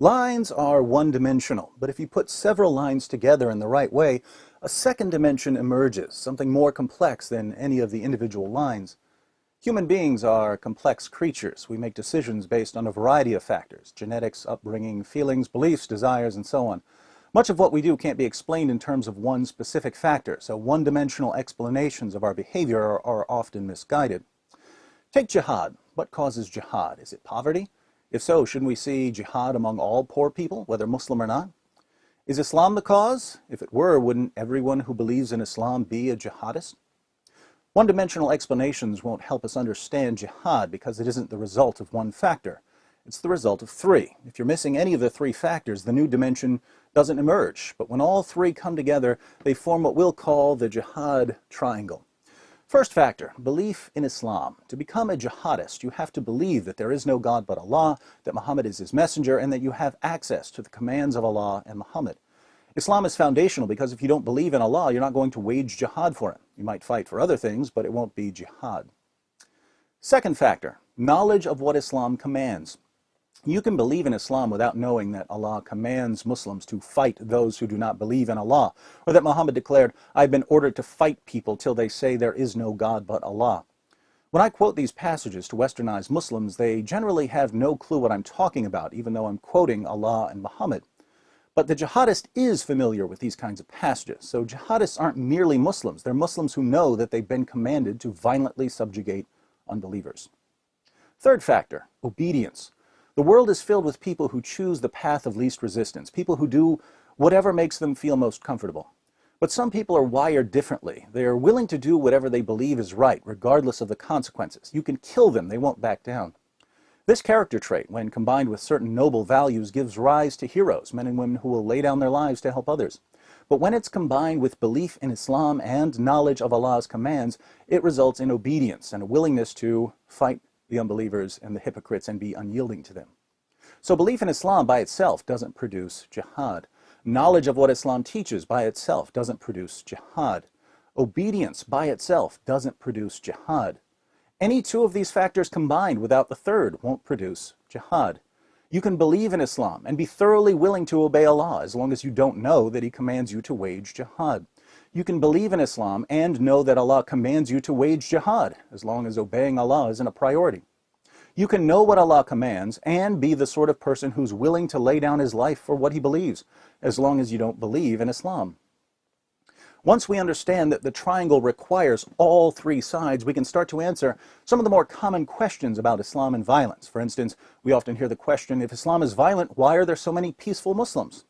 Lines are one-dimensional, but if you put several lines together in the right way, a second dimension emerges, something more complex than any of the individual lines. Human beings are complex creatures. We make decisions based on a variety of factors: genetics, upbringing, feelings, beliefs, desires, and so on. Much of what we do can't be explained in terms of one specific factor, so one-dimensional explanations of our behavior are often misguided. Take jihad. What causes jihad? Is it poverty? If so, shouldn't we see jihad among all poor people, whether Muslim or not? Is Islam the cause? If it were, wouldn't everyone who believes in Islam be a jihadist? One-dimensional explanations won't help us understand jihad because it isn't the result of one factor. It's the result of three. If you're missing any of the three factors, the new dimension doesn't emerge. But when all three come together, they form what we'll call the jihad triangle. First factor, belief in Islam. To become a jihadist, you have to believe that there is no God but Allah, that Muhammad is his messenger, and that you have access to the commands of Allah and Muhammad. Islam is foundational because if you don't believe in Allah, you're not going to wage jihad for him. You might fight for other things, but it won't be jihad. Second factor, knowledge of what Islam commands. You can believe in Islam without knowing that Allah commands Muslims to fight those who do not believe in Allah, or that Muhammad declared, "I've been ordered to fight people till they say there is no God but Allah." When I quote these passages to westernized Muslims, they generally have no clue what I'm talking about, even though I'm quoting Allah and Muhammad. But the jihadist is familiar with these kinds of passages, so jihadists aren't merely Muslims. They're Muslims who know that they've been commanded to violently subjugate unbelievers. Third factor, obedience. The world is filled with people who choose the path of least resistance, people who do whatever makes them feel most comfortable. But some people are wired differently. They are willing to do whatever they believe is right, regardless of the consequences. You can kill them, they won't back down. This character trait, when combined with certain noble values, gives rise to heroes, men and women who will lay down their lives to help others. But when it's combined with belief in Islam and knowledge of Allah's commands, it results in obedience and a willingness to fight the unbelievers and the hypocrites and be unyielding to them. So belief in Islam by itself doesn't produce jihad. Knowledge of what Islam teaches by itself doesn't produce jihad. Obedience by itself doesn't produce jihad. Any two of these factors combined without the third won't produce jihad. You can believe in Islam and be thoroughly willing to obey Allah as long as you don't know that He commands you to wage jihad. You can believe in Islam and know that Allah commands you to wage jihad as long as obeying Allah isn't a priority. You can know what Allah commands and be the sort of person who's willing to lay down his life for what he believes, as long as you don't believe in Islam. Once we understand that the triangle requires all three sides, we can start to answer some of the more common questions about Islam and violence. For instance, we often hear the question, if Islam is violent, why are there so many peaceful Muslims?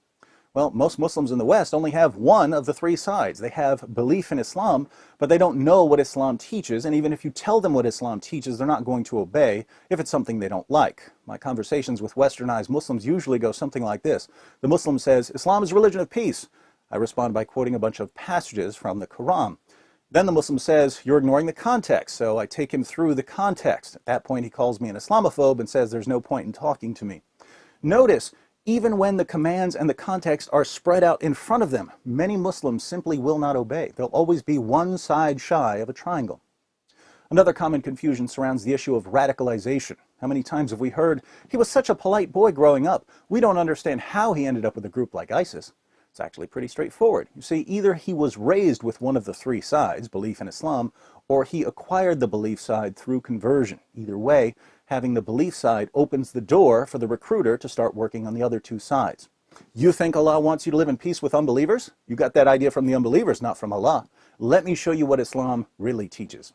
Well, most Muslims in the West only have one of the three sides. They have belief in Islam, but they don't know what Islam teaches, and even if you tell them what Islam teaches, they're not going to obey if it's something they don't like. My conversations with westernized Muslims usually go something like this. The Muslim says, "Islam is a religion of peace." I respond by quoting a bunch of passages from the Quran. Then the Muslim says, "You're ignoring the context," so I take him through the context. At that point, he calls me an Islamophobe and says there's no point in talking to me. Notice, even when the commands and the context are spread out in front of them, many Muslims simply will not obey. They'll always be one side shy of a triangle. Another common confusion surrounds the issue of radicalization. How many times have we heard, "He was such a polite boy growing up. We don't understand how he ended up with a group like ISIS." It's actually pretty straightforward. You see, either he was raised with one of the three sides, belief in Islam, or he acquired the belief side through conversion. Either way, having the belief side opens the door for the recruiter to start working on the other two sides. You think Allah wants you to live in peace with unbelievers? You got that idea from the unbelievers, not from Allah. Let me show you what Islam really teaches.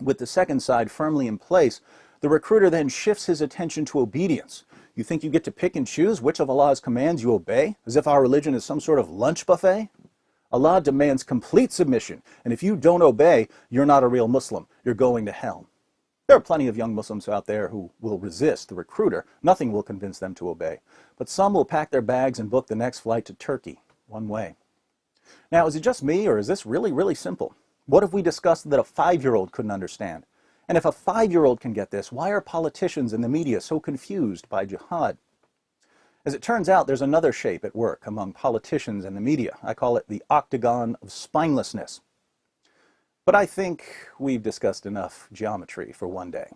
With the second side firmly in place, the recruiter then shifts his attention to obedience. You think you get to pick and choose which of Allah's commands you obey, as if our religion is some sort of lunch buffet? Allah demands complete submission, and if you don't obey, you're not a real Muslim. You're going to hell. There are plenty of young Muslims out there who will resist the recruiter. Nothing will convince them to obey. But some will pack their bags and book the next flight to Turkey, one way. Now, is it just me, or is this really, really simple? What if we discussed that a 5-year-old couldn't understand? And if a 5-year-old can get this, why are politicians and the media so confused by jihad? As it turns out, there's another shape at work among politicians and the media. I call it the octagon of spinelessness. But I think we've discussed enough geometry for one day.